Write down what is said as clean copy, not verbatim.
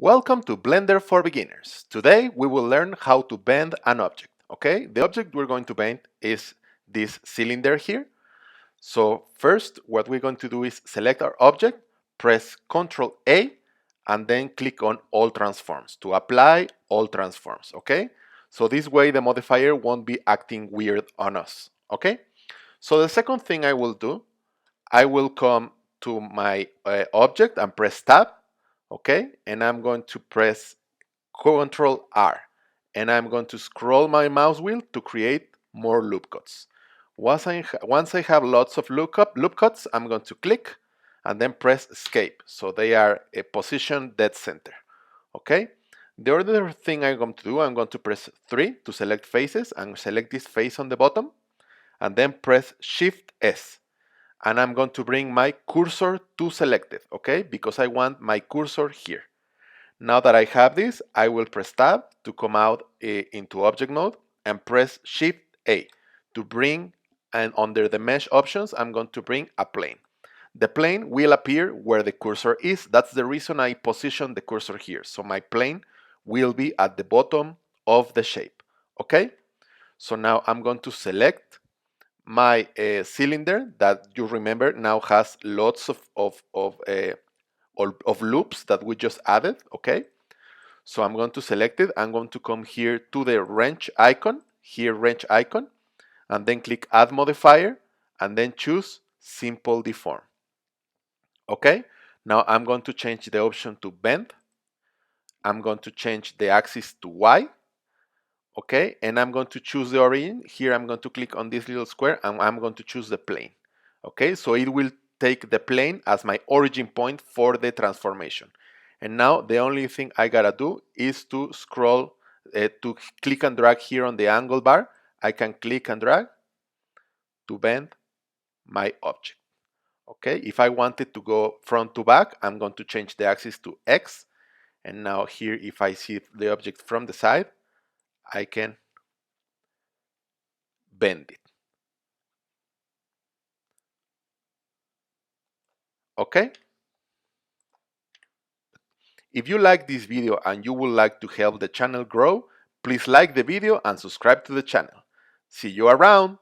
Welcome to Blender for Beginners. Today we will learn how to bend an object. Okay, the object we're going to bend is this cylinder here. So first what we're going to do is select our object, press Ctrl A, and then click on All Transforms to apply all transforms. Okay, so this way the modifier won't be acting weird on us. Okay, so the second thing I will do, I will come to my object and press Tab. Okay, and I'm going to press Ctrl R, and I'm going to scroll my mouse wheel to create more loop cuts. Once I have lots of loop cuts, I'm going to click and then press Escape. So they are a position dead center. Okay. The other thing I'm going to do, I'm going to press 3 to select faces and select this face on the bottom, and then press Shift S. And I'm going to bring my cursor to selected, okay, because I want my cursor here. Now that I have this, I will press Tab to come out into object mode and press Shift A to bring, and under the mesh options, I'm going to bring a plane. The plane will appear where the cursor is. That's the reason I position the cursor here. So my plane will be at the bottom of the shape, okay? So now I'm going to select my cylinder that you remember now has lots of loops that we just added, okay? So I'm going to select it. I'm going to come here to the wrench icon, and then click Add Modifier, and then choose Simple Deform. Okay, now I'm going to change the option to Bend. I'm going to change the axis to Y. Okay, and I'm going to choose the origin. Here I'm going to click on this little square, and I'm going to choose the plane. Okay, so it will take the plane as my origin point for the transformation. And now the only thing I gotta do is to scroll, to click and drag here on the angle bar. I can click and drag to bend my object. Okay, if I wanted to go front to back, I'm going to change the axis to X. And now here, if I see the object from the side, I can bend it. Okay? If you like this video and you would like to help the channel grow, please like the video and subscribe to the channel. See you around!